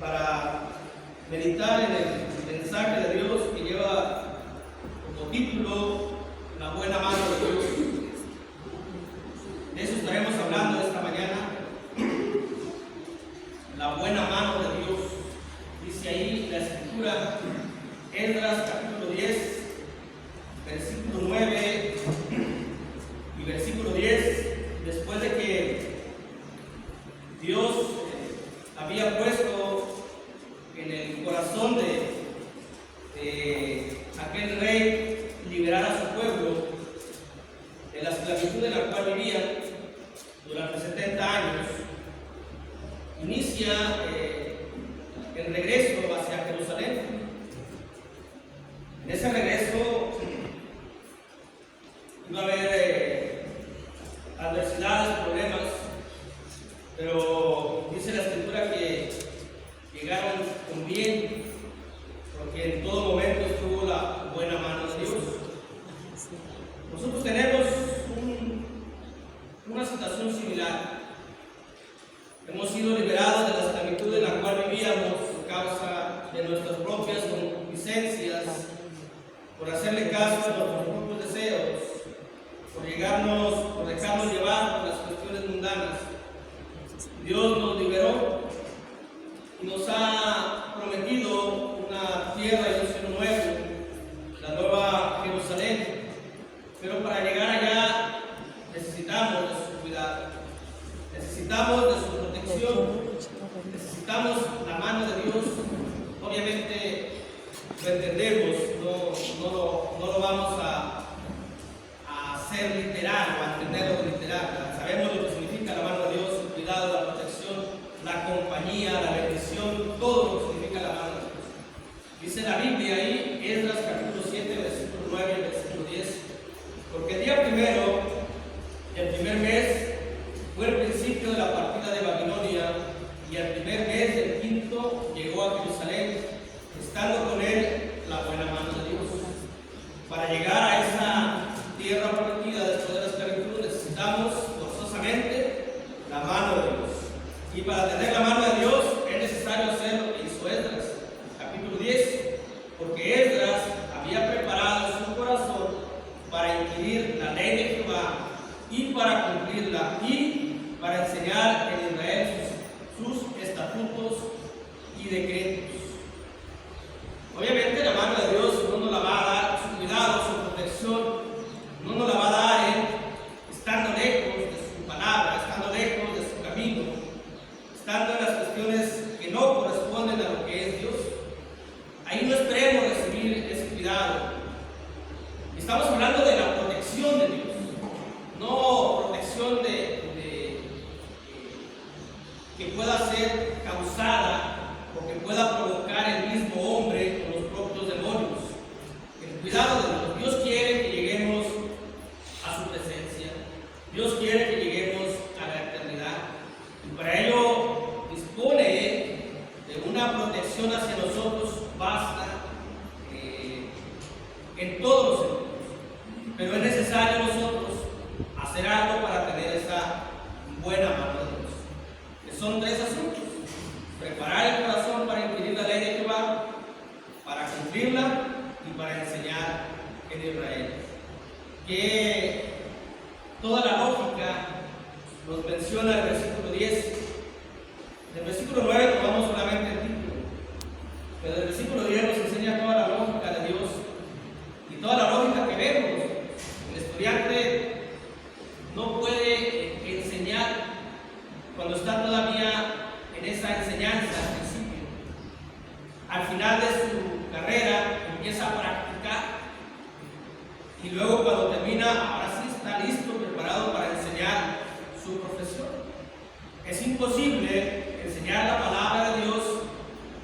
para meditar en el mensaje de Dios que lleva como título La buena mano de Dios. De eso estaremos hablando esta mañana. La buena mano de Dios. Dice ahí la escritura, Esdras capítulo 10, versículo 9 y versículo 10, después de que Dios había puesto en el corazón de aquel rey liberar a su pueblo de la esclavitud en la cual vivían durante 70 años, inicia el regreso hacia Jerusalén. En ese regreso iba a haber adversidades, problemas, pero dice la escritura que llegaron con bien, porque en todo momento estuvo la buena mano de Dios. Nosotros tenemos una situación similar. Hemos sido liberados de la esclavitud en la cual vivíamos por causa de nuestras propias concupiscencias, por hacerle caso a nuestros propios deseos, por dejarnos llevar por las cuestiones mundanas. Dios nos liberó y nos ha prometido una tierra y un cielo nuevo, la nueva Jerusalén. Pero para llegar allá necesitamos de su cuidado, necesitamos de su protección, necesitamos la mano de Dios. Obviamente lo entendemos, no lo vamos a hacer literal o a entenderlo literal. Sabemos lo que significa la mano de Dios, el cuidado, la protección, la compañía, la bendición, todo lo que significa la mano de Dios. Dice la Biblia ahí, Esdras capítulo 7, versículo 9 y versículo 10, porque el día primero, el primer mes, fue el principio de la partida de Babilonia, y el primer mes del quinto llegó a Jerusalén, estando con él la buena mano de Dios. Para llegar a esa tierra prometida después de la esclavitud necesitamos forzosamente la mano de Dios. Y para tener la mano de Dios es necesario hacer lo que hizo Esdras, capítulo 10, porque Esdras había preparado su corazón para inquirir la ley de Jehová y para cumplirla y para enseñar en Israel sus estatutos y decretos. Obviamente la mano de Dios no nos la va a dar, su cuidado, su protección, no nos la va a dar estando lejos de su palabra, estando lejos de su camino, estando en las cuestiones que no corresponden a lo que es Dios. Ahí no esperemos recibir ese cuidado. Estamos hablando de la protección de Dios, no protección que pueda ser causada o que pueda provocar el mismo hombre con los propios demonios. El cuidado de Dios. Dios quiere que lleguemos a su presencia. Dios quiere que lleguemos a la eternidad. Y para ello dispone de una protección hacia nosotros vasta en todos los sentidos. Pero es necesario nosotros hacer algo para tener esa buena mano de Dios. Que son tres asuntos. Preparar el corazón para inquirir la ley de Jehová, para cumplirla y para enseñar en Israel. Que toda la lógica nos menciona el versículo 10. Del versículo 9 tomamos solamente el título, pero el versículo 10 nos enseña toda la lógica de Dios y toda la lógica que vemos. El estudiante no puede enseñar cuando está todavía en esa enseñanza al principio. Al final de su carrera empieza a practicar y luego cuando termina, ahora sí está listo, preparado para enseñar su profesión. Es imposible enseñar la palabra de Dios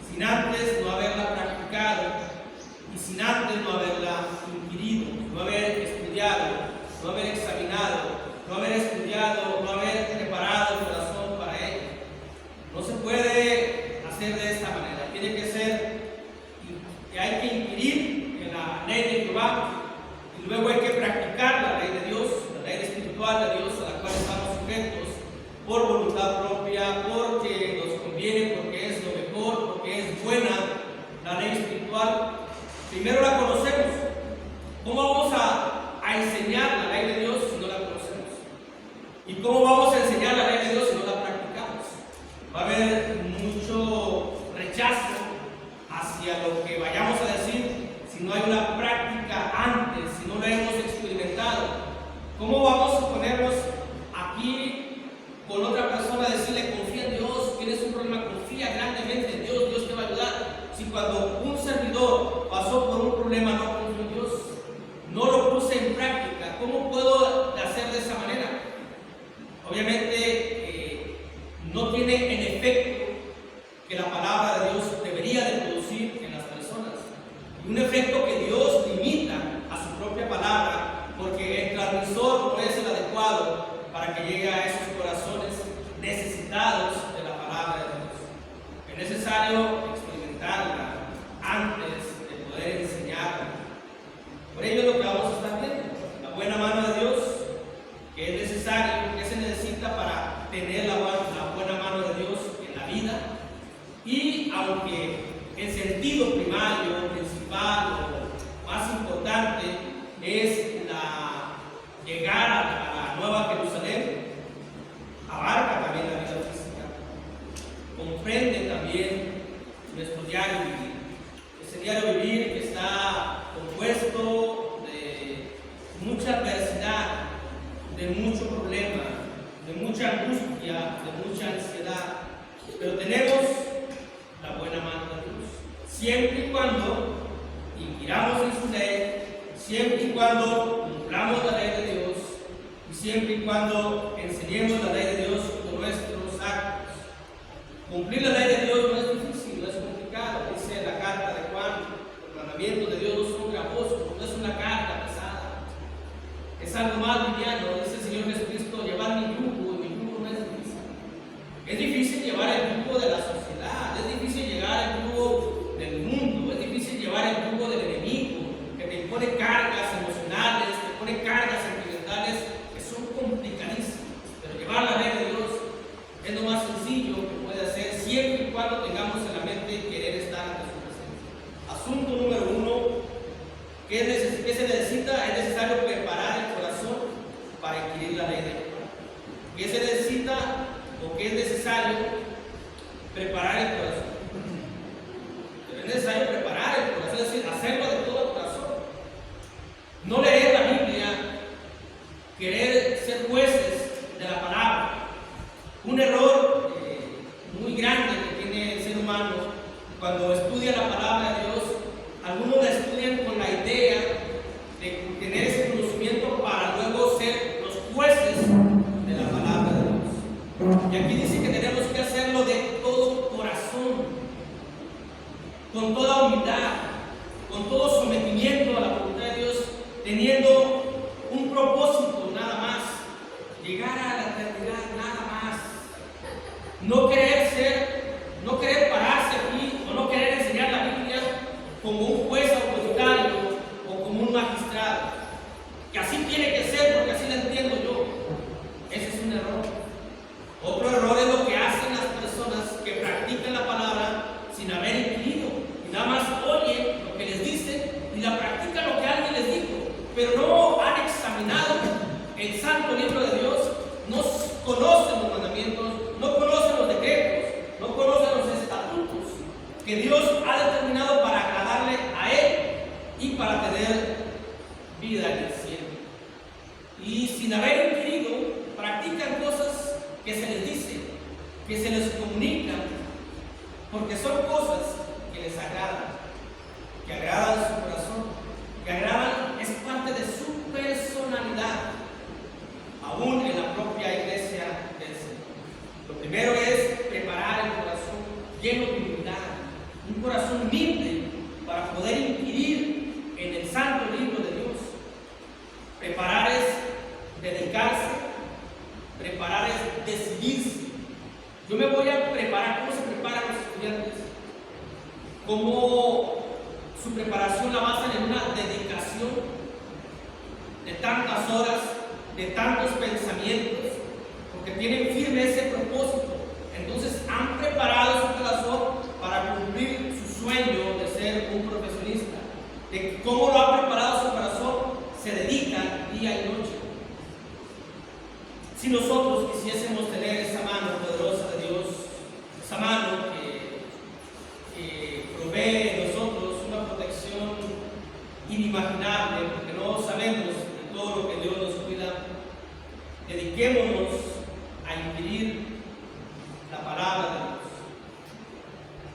sin antes no haberla practicado y sin antes no haberla inquirido, no haber estudiado, no haber examinado, no haber estudiado, no haber preparado el corazón para ello. No se puede hacer de esta manera. Tiene que ser que hay que inquirir en la ley de Jehová y luego hay que practicar la ley de Dios, la ley espiritual de Dios a la cual estamos sujetos por voluntad propia, porque nos conviene, porque es lo mejor, Primero la conocemos. ¿Cómo vamos a enseñar la ley de Dios si no la conocemos? ¿Y cómo vamos a enseñar la ley de Dios si no la practicamos? Va a haber mucho rechazo hacia lo que vayamos a decir si no hay una práctica antes, si no lo hemos experimentado. ¿Cómo vamos a ponernos aquí con otra persona a decirle confía en Dios, tienes un problema, confía grandemente en Dios, Dios te va a ayudar? Si cuando un servidor pasó por un problema no confió en Dios, no lo puse en práctica, ¿cómo puedo hacer de esa manera? Obviamente no tiene el efecto que la palabra de Dios debería de producir en las personas. Y un efecto que Dios limita a su propia palabra, porque el transmisor no es el adecuado para que llegue a esos corazones necesitados de la palabra de Dios. Es necesario experimentarla antes de poder enseñarla. Por ello es lo que vamos a estar viendo, la buena mano de Dios, que es necesario, que se necesita para tener la buena mano de Dios en la vida. Y aunque el sentido primario, principal o más importante es llegar a la Nueva Jerusalén, abarca también la vida física, comprende también nuestro diario vivir. Ese diario vivir que está compuesto de mucha adversidad, de mucho problema, de mucha angustia, de mucha ansiedad, pero tenemos la buena mano de Dios, siempre y cuando inquiramos en su ley, siempre y cuando cumplamos la ley de Dios y siempre y cuando enseñemos la ley de Dios con nuestros actos. Cumplir la ley de Dios no es difícil, no es complicado. Dice la carta de Juan: los mandamientos de Dios no son gravosos, no es una carga pesada, es algo más liviano. Dice el Señor Jesucristo: llevar mi yugo, y mi yugo no es difícil. Es difícil llevar el yugo de la sociedad, es difícil llevar el yugo del mundo, es difícil llevar el yugo del enemigo, que te impone cargas emocionales, te pone cargas sentimentales que son complicadísimas. Pero llevar la ley de Dios es lo más sencillo que puede hacer, siempre y cuando tengamos en la mente querer estar ante su presencia. Asunto número uno, ¿qué se necesita? Es necesario preparar el corazón para adquirir la ley de Dios. ¿Qué se necesita o qué es necesario? Preparar el corazón. Pero es necesario preparar el corazón, es decir, hacerlo de todo el corazón. No leer la Biblia, querer ser jueces de la palabra. Un error muy grande que tiene el ser humano cuando estudia la palabra de Dios. Algunos la estudian con la idea de tener ese conocimiento para luego ser los jueces de la palabra de Dios. Y aquí dice que tenemos que hacerlo de todo corazón, con toda humildad, con todo sometimiento a la voluntad de Dios, teniendo un propósito nada más: llegar a la eternidad, nada más. No querer pararse aquí o no querer enseñar la Biblia como un juez autoritario o como un magistrado, que así tiene que ser porque así la entiendo yo. Ese es un error. Otro error es lo que hacen las personas que practican la palabra sin haber inquirido y nada más oyen lo que les dicen y la practican lo que alguien les dijo, pero no han examinado el santo libro de Dios, no conocen los mandamientos, no conocen los decretos, no conocen los estatutos que Dios ha determinado para agradarle a Él y para tener vida en el cielo. Y sin haber inquirido, practican cosas que se les dice, que se les comunican, porque son cosas que les agradan, que agradan su corazón, que agradan, es parte de su personalidad, aún en la propia iglesia del Señor. Lo primero es preparar el corazón lleno de humildad, un corazón humilde para poder inquirir en el santo libro de Dios. Preparar es dedicarse, preparar es decidirse. Yo me voy a preparar. ¿Cómo se preparan los estudiantes? ¿Cómo su preparación la basan en una dedicación de tantas horas, de tantos pensamientos, porque tienen firme ese propósito? Entonces han preparado su corazón para cumplir su sueño de ser un profesionista. de cómo lo ha preparado su corazón, se dedica día y noche. Si nosotros quisiésemos tener esa mano poderosa de Dios, esa mano que provee en nosotros una protección inimaginable, porque no sabemos de todo lo que Dios nos cuida, dediquémonos a inquirir la palabra de Dios,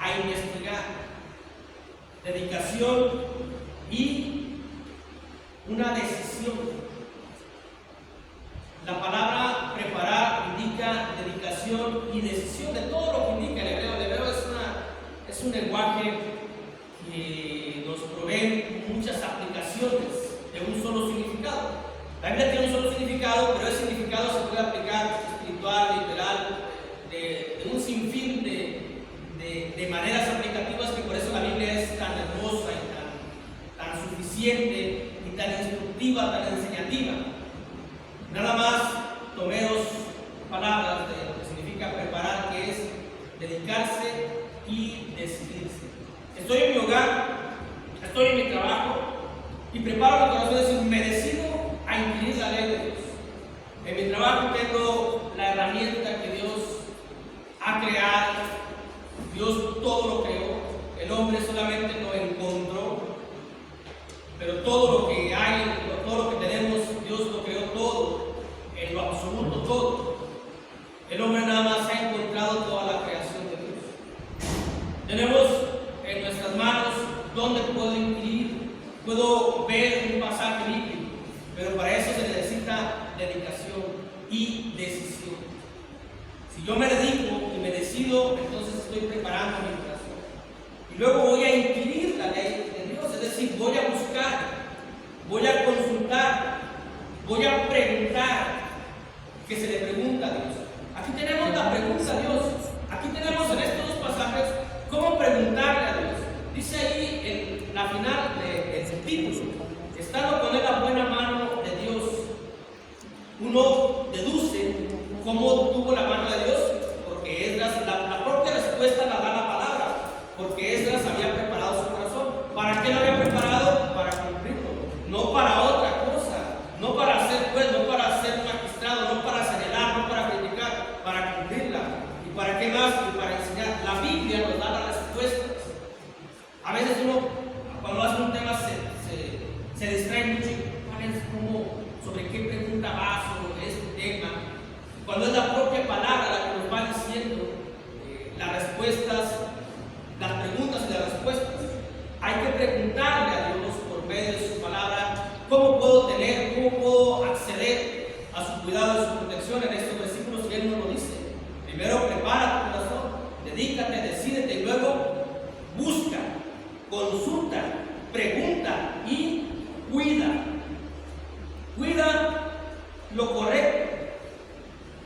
a investigar, dedicación y una decisión. La palabra preparar indica dedicación y decisión de todo lo que indica el hebreo. El hebreo es un lenguaje que nos provee muchas aplicaciones de un solo significado. La Biblia tiene un solo significado, pero ese significado se puede aplicar espiritual, literal, de un sinfín de maneras aplicativas, que por eso la Biblia es tan hermosa y tan suficiente y tan instructiva, tan enseñativa. Nada más tomé dos palabras de lo que significa preparar, que es dedicarse y decidirse. Estoy en mi hogar, estoy en mi trabajo y preparo mi corazón, es decir, me decido a inquirir la ley de Dios. En mi trabajo tengo la herramienta que Dios ha creado. Dios todo lo creó, el hombre solamente lo encontró, pero todo lo que hay, todo lo que tenemos, Dios lo creó todo, en lo absoluto todo. El hombre nada más ha encontrado toda la creación de Dios. Tenemos en nuestras manos donde puedo inquirir, puedo ver un pasaje bíblico, pero para eso se necesita dedicación y decisión. Si yo me dedico y me decido, entonces estoy preparando mi corazón. Y luego voy a inquirir la ley de Dios, es decir, voy a buscar, voy a consultar, voy a preguntar, que se le pregunta a Dios. Aquí tenemos la pregunta a Dios. Aquí tenemos en estos dos pasajes cómo preguntarle a Dios. Dice ahí en la final del título, estando con él la buena mano de Dios, uno deduce cómo tuvo la mano de Dios, porque Esdras, la propia respuesta la da la palabra, porque Esdras había preparado su corazón. ¿Para qué lo había preparado? Para cumplirlo, no para otra cosa, no para ser juez, no para ser magistrado, no para señalar, no para criticar, para cumplirla. ¿Y para qué más? Y para enseñar. La Biblia nos da las respuestas. A veces uno, cuando hace un tema, se distrae mucho. ¿Cuál es? ¿Sobre qué pregunta va? Sobre este tema. Cuando es la propia palabra la que nos va diciendo las respuestas, las preguntas y las respuestas. Hay que preguntarle a Dios por medio de su palabra cómo puedo tener, cómo puedo acceder a su cuidado y su protección. En estos versículos que Él nos lo dice. Primero prepara tu corazón, dedícate, decídete, y luego busca, consulta, pregunta y cuida. Cuida lo correcto.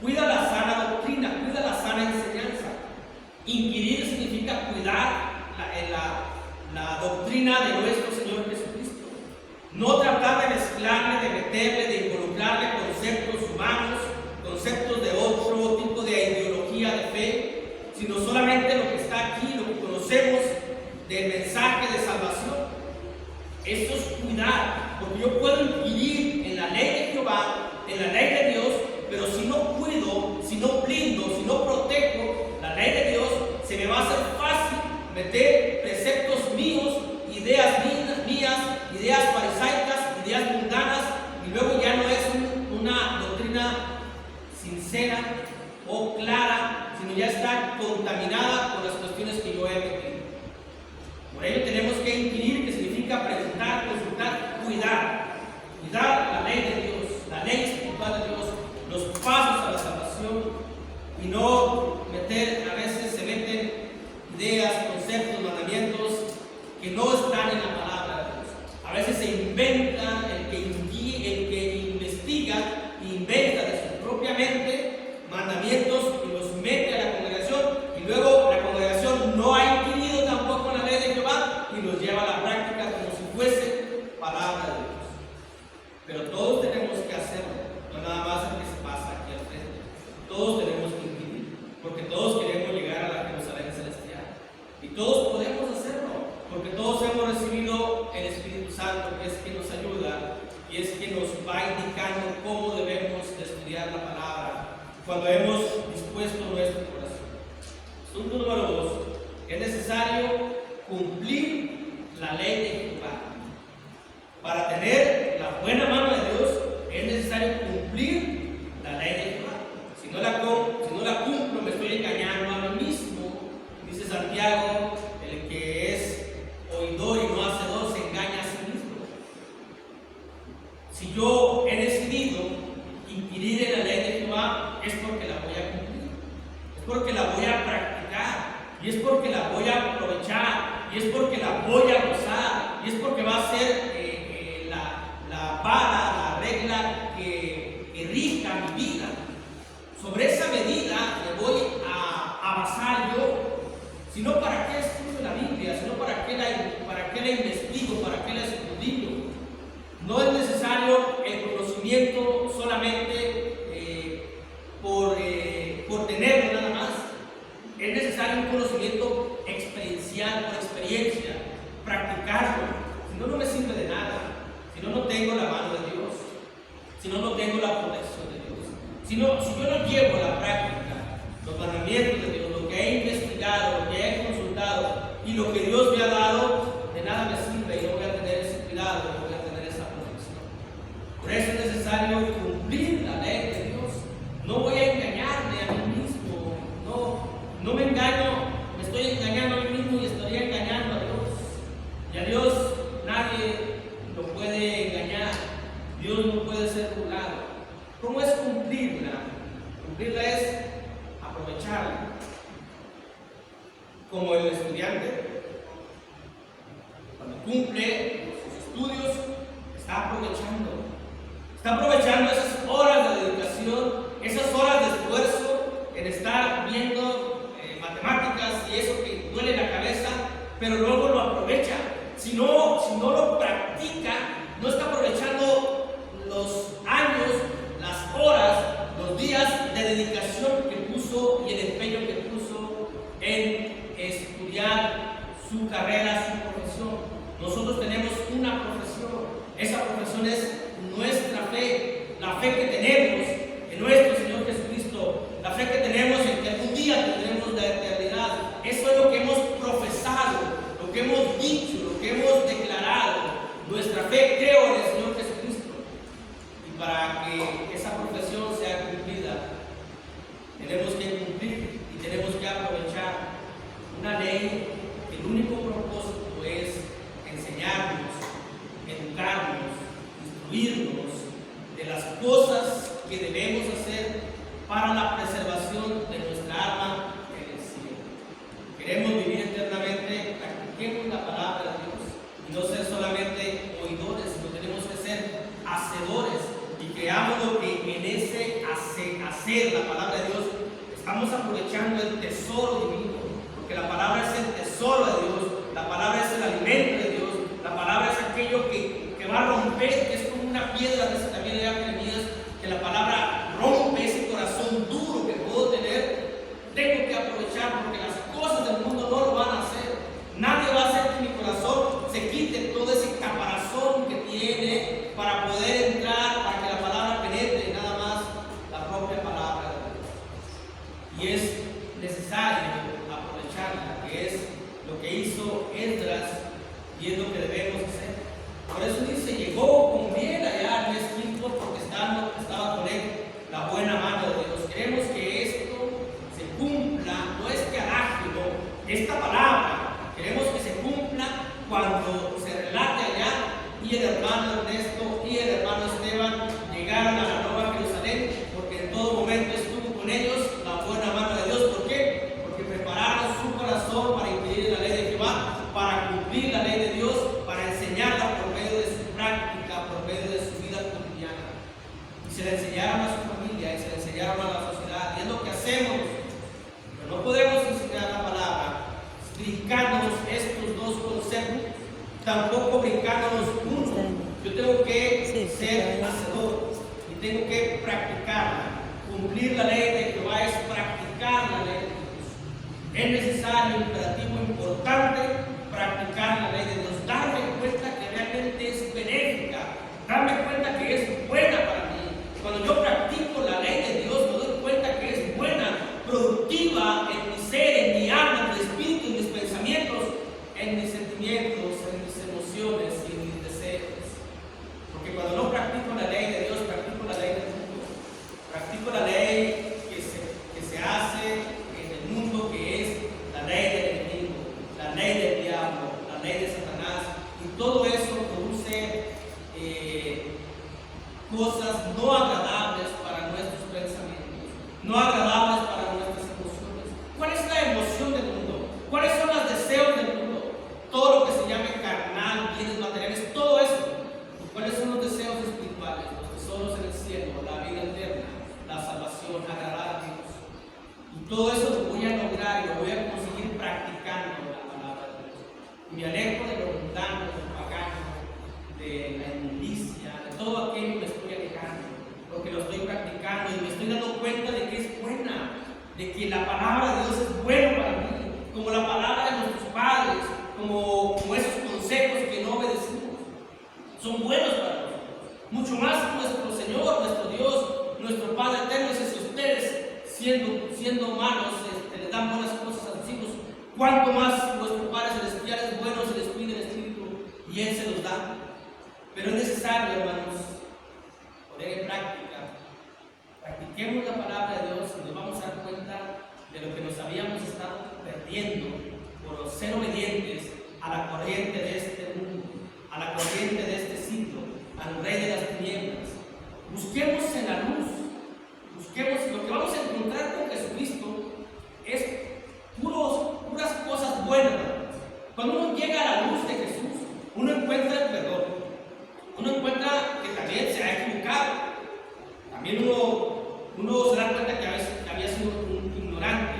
Cuida la sana doctrina, cuida la sana enseñanza. Inquirir significa cuidar la doctrina de nuestro Señor Jesucristo. No tratar de mezclarle, de meterle, de involucrarle conceptos humanos, conceptos de otro tipo de ideología de fe, sino solamente lo que está aquí, lo que conocemos del mensaje de salvación. Eso es cuidar, porque yo puedo inquirir en la ley de Jehová, en la ley de Dios, pero si no cuido, si no blindo, si no protejo la ley de Dios, se me va a hacer fácil meter preceptos míos, ideas mías, ideas farisaicas, ideas mundanas, y luego ya no es una doctrina sincera o clara, sino ya está contaminada por las cuestiones que yo he metido. Por ello tenemos que inquirir, que significa preguntar, consultar, cuidar la ley de Dios, la ley espiritual de Dios, los pasos a la salvación, y no meter, a veces se meten ideas, conceptos, mandamientos que no están en la palabra de Dios. A veces se inventa, el que investiga, inventa de su propia mente mandamientos y los mete a la congregación, y luego la congregación no ha inquirido tampoco en la ley de Jehová y los lleva a la práctica como si fuese palabra de Dios. Pero todos tenemos que hacerlo, no nada más el que se pasa aquí al frente. Todos tenemos que inquirir, porque todos queremos llegar a la Jerusalén celestial. Y todos podemos hacerlo, porque todos hemos recibido el Espíritu y es porque la voy a aprovechar, y es porque la voy a gozar, y es porque va a ser la vara, la regla que rija mi vida. Sobre esa medida me voy a basar yo. Si no, ¿para qué estudio la Biblia? Si no, ¿para qué la investigo? ¿Para qué la escudriño? No es necesario el conocimiento solamente por tenerlo nada más. Es necesario un conocimiento experiencial, por experiencia, practicarlo. Si no, no me sirve de nada. Si no, no tengo la mano de Dios. Si no, no tengo la protección de Dios. Si yo no llevo a la práctica los mandamientos de Dios, lo que he investigado, lo que he consultado y lo que Dios me ha dado, de nada me sirve y no voy a tener ese cuidado, no voy a tener esa protección. Por eso es necesario cumplir la ley de Dios. No voy a engañarme a mí mismo. No me engaño, me estoy engañando a mí mismo y estaría engañando a Dios. Y a Dios nadie lo puede engañar. Dios no puede ser burlado. ¿Cómo es cumplirla? Cumplirla es aprovecharla. Como el estudiante, cuando cumple sus estudios, está aprovechando esas horas de dedicación, esas horas de esfuerzo en estar viendo matemáticas y eso que duele la cabeza, pero luego lo aprovecha. Si no lo practica, no está aprovechando los años, las horas, los días de dedicación que puso y el empeño que puso en estudiar su carrera, su profesión. Nosotros tenemos una profesión. Esa profesión es nuestra fe, la fe que tenemos en nuestro Señor Jesucristo, la fe que tenemos en que algún día tendremos la eternidad. Eso es lo que hemos profesado, lo que hemos dicho, lo que hemos declarado. Nuestra fe creo en el Señor Jesucristo. Y para que esa profesión sea cumplida, tenemos que cumplir y tenemos que aprovechar una ley que el único propósito es enseñarnos, educarnos, instruirnos de las cosas que debemos hacer para la preservación de nuestra alma en el cielo. Queremos vivir eternamente, practiquemos la palabra de Dios y no ser solamente oidores, sino tenemos que ser hacedores y creamos lo que en ese hacer la palabra de Dios estamos aprovechando el tesoro divino, porque la palabra es el tesoro de Dios, la palabra es el alimento de Dios, la palabra es aquello que va a romper, que es como una piedra, dice también en Jeremías, que la palabra rompe ese corazón duro que puedo tener. Tengo que aprovechar porque las cosas del mundo no lo van a hacer. Nadie va a hacer que mi corazón se quite todo ese caparazón que tiene para poder entrar, para que la palabra penetre, nada más la propia palabra de Dios. Y es necesario aprovecharla, que es lo que hizo Esdras y es lo que debemos hacer. Por eso dice, llegó con bien allá al Espíritu porque estaba con él la buena mano de Dios. Queremos que esto se cumpla, no es que arágido, esta palabra, queremos que se cumpla cuando se relate allá y el hermano Ernesto y el hermano Esteban llegaron a la Nueva Jerusalén, porque en todo momento estuvo con ellos la buena mano de Dios. ¿Por qué? Porque prepararon su corazón para inquirir la ley de Jehová, para cumplir la ley de Dios, para enseñarla por medio de su práctica, por medio de su vida cotidiana. Y se la enseñaron a su familia y se la enseñaron a la sociedad. Y es lo que hacemos. Pero no podemos enseñar la palabra brincándonos estos dos conceptos, tampoco brincándonos uno. Yo tengo que ser hacedor y tengo que practicarla. Cumplir la ley de Jehová es practicar la ley de Dios. Es necesario, imperativo, importante practicar la ley de Dios, darme cuenta que realmente es benéfica, darme cuenta que es buena para mí. Cuando yo practico la ley de Dios, me doy cuenta que es buena, productiva en mi ser, en mi alma, en mi espíritu, en mis pensamientos, en mis sentimientos, en mis emociones y en mis deseos. Porque cuando no practico la ley de Dios, practico la ley del mundo. Practico la ley que se hace en el mundo, que es la ley del enemigo, la ley del diablo, la ley de Satanás. Y todo eso produce son buenos para nosotros. Mucho más nuestro Señor, nuestro Dios, nuestro Padre eterno, si ustedes siendo malos les dan buenas cosas a sus hijos, cuánto más nuestro Padre celestial es bueno, se les pide el Espíritu y Él se los da. Pero es necesario, hermanos, poner en práctica. Practiquemos la palabra de Dios y nos vamos a dar cuenta de lo que nos habíamos estado perdiendo por ser obedientes a la corriente de este mundo, a la corriente de este siglo, al rey de las tinieblas. Busquemos en la luz, busquemos lo que vamos a encontrar con Jesucristo es puras cosas buenas. Cuando uno llega a la luz de Jesús, uno encuentra el perdón, uno encuentra que también se ha equivocado, también uno se da cuenta que a veces había sido un ignorante.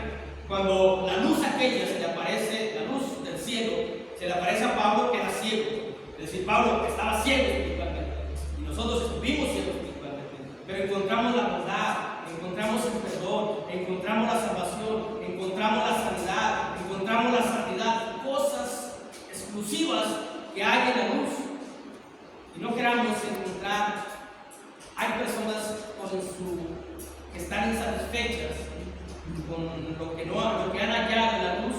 Cuando la luz aquella se le aparece, la luz del cielo, se le aparece a Pablo que era ciego. Es decir, Pablo estaba ciego espiritualmente y nosotros estuvimos ciegos espiritualmente, pero encontramos la bondad, encontramos el perdón, encontramos la salvación, encontramos la sanidad, encontramos la santidad, cosas exclusivas que hay en la luz. Y no queramos encontrar, hay personas que están insatisfechas con lo que han hallado en la luz,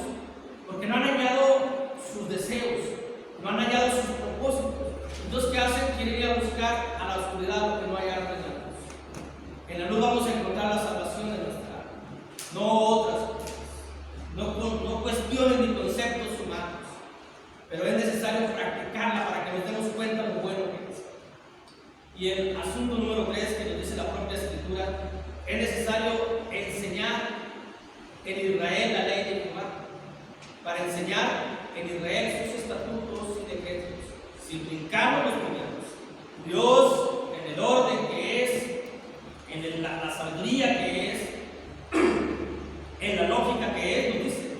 porque no han hallado sus deseos, no han hallado sus propósitos. Entonces, ¿qué hacen? Quieren ir a buscar a la oscuridad lo que no hallaron en la luz. En la luz vamos a encontrar la salvación de nuestra alma, no otras cosas, no cuestiones ni conceptos humanos, pero es necesario practicarla para que nos demos cuenta de lo bueno que es. Y el asunto número 3 que nos dice la propia Escritura, es necesario enseñar en Israel la ley de Jehová, para enseñar en Israel sus estatutos y decretos, sin brincarnos los primeros. Dios, en el orden que es, en la sabiduría que es, en la lógica que es, nos dice: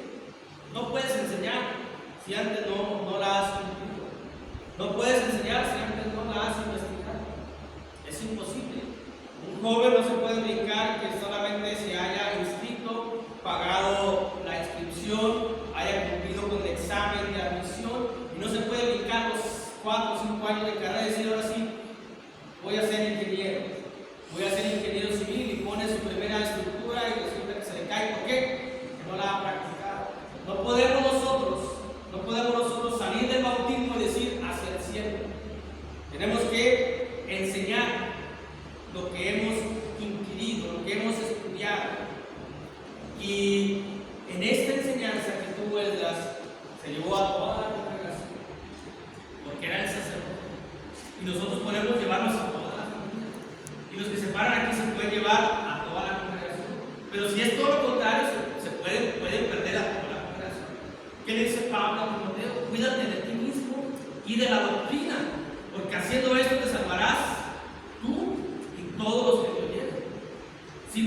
no puedes enseñar si antes no la has cumplido, no puedes enseñar si antes no la has investigado. Es imposible. Un joven no se puede brincar que solamente se haya inscrito, pagado la inscripción, haya cumplido con el examen de admisión, y no se puede brincar los 4 o 5 años de carrera y decir: ahora sí, voy a ser ingeniero civil, y pone su primera estructura y resulta que se le cae. ¿Por qué? Porque no la ha practicado. No podemos nosotros salir del bautismo y decir hacia el cielo. Tenemos que enseñar lo que hemos inquirido, lo que hemos estudiado. Y en esta enseñanza que tú vuelvas, se llevó a toda la congregación, porque era el sacerdote. Y nosotros podemos llevarnos a toda la familia. Y los que se paran aquí se pueden llevar a toda la congregación. Pero si es todo lo contrario, se pueden perder a toda la congregación. ¿Qué le dice Pablo a Timoteo? Cuídate de ti mismo y de la doctrina, porque haciendo esto te salvarás tú y todos los que te oyen. Si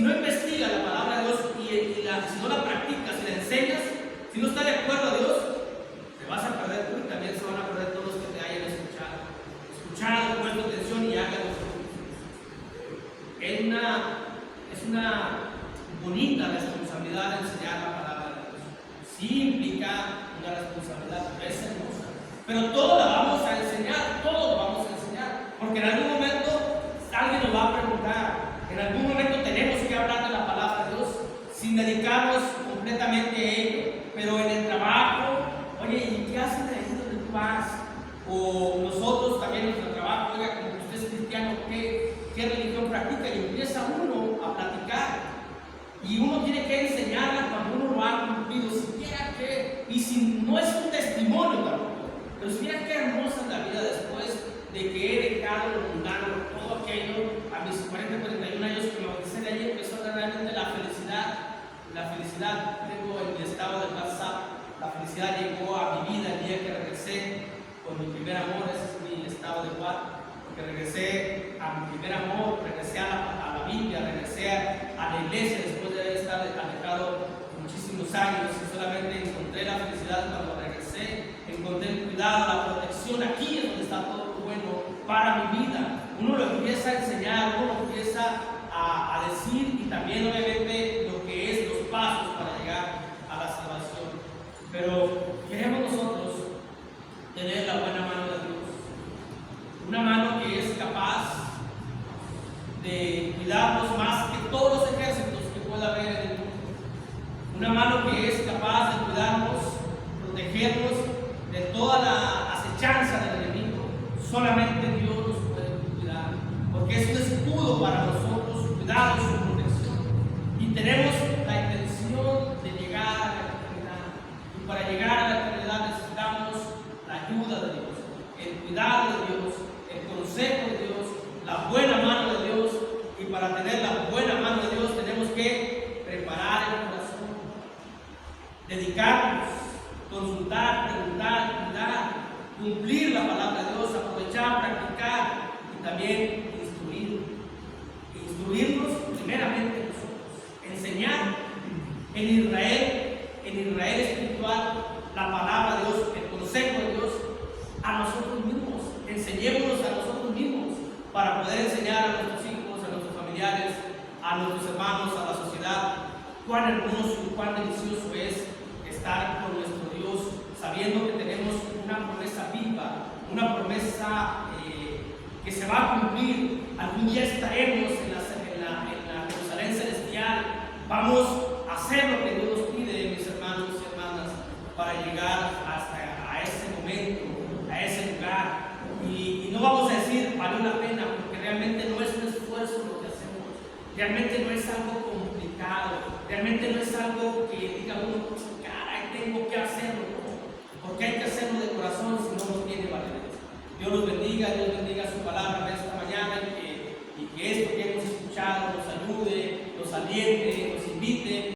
no investigas la palabra de Dios si no la practicas, si la enseñas, si no estás de acuerdo a Dios, te vas a perder tú y también se van a perder todos los que te hayan escuchado. Escuchado, puesto atención y hagan lo que es una bonita responsabilidad enseñar la palabra de Dios. Sí implica una responsabilidad, pero es hermosa. Pero todo la vamos a enseñar, porque en algún momento alguien nos va a preguntar, en algún momento tenemos que hablar de la palabra de Dios sin dedicarnos completamente a ello, pero en el trabajo, oye, ¿y qué hacen ahí donde tú vas? O nosotros también en nuestro trabajo, oiga, como usted es cristiano, ¿qué religión practica? Y empieza uno a platicar, y uno tiene que enseñarla cuando uno lo ha cumplido, siquiera que, y si no es un testimonio tampoco, pero siquiera que hermosa es la vida después de que he dejado lo mundano, todo aquello, a mis 41 años que me bauticé, de ahí empezó realmente la felicidad. La felicidad, tengo en mi estado de WhatsApp, la felicidad llegó a mi vida el día que regresé con mi primer amor. Ese es mi estado de WhatsApp, porque regresé a mi primer amor, regresé a la Biblia, regresé a la iglesia después de haber estado alejado muchísimos años, y solamente encontré la felicidad cuando regresé, encontré el cuidado, la protección. Aquí es donde está todo lo bueno para mi vida. Uno lo empieza a enseñar, uno lo empieza a decir, y también obviamente lo que es los pasos para llegar a la salvación. Pero queremos nosotros tener la buena mano de Dios, Solamente Dios nos puede cuidar, porque es un escudo para nosotros, cuidado y su protección. Y tenemos la intención de llegar a la eternidad. Y para llegar a la eternidad necesitamos la ayuda de Dios, el cuidado de Dios, el consejo de Dios, la buena mano de Dios. Y para tener la buena mano de Dios tenemos que preparar el corazón, dedicarnos, consultar, preguntar, cuidar, cumplir la palabra de Dios, aprovechar, practicar y también instruirnos primeramente nosotros, enseñar en Israel espiritual, la palabra de Dios, el consejo de Dios a nosotros mismos. Enseñémonos a nosotros mismos para poder enseñar a nuestros hijos, a nuestros familiares, a nuestros hermanos, a la sociedad, cuán hermoso y cuán delicioso es estar con nuestro Dios, sabiendo que tenemos una promesa viva, una promesa que se va a cumplir. Algún día estaremos en la Jerusalén celestial. Vamos a hacer lo que Dios nos pide, mis hermanos y hermanas, para llegar hasta a ese momento, a ese lugar. Y no vamos a decir valió la pena, porque realmente no es un esfuerzo lo que hacemos, realmente no es algo complicado, realmente no es algo que diga uno, caray, tengo que hacerlo, porque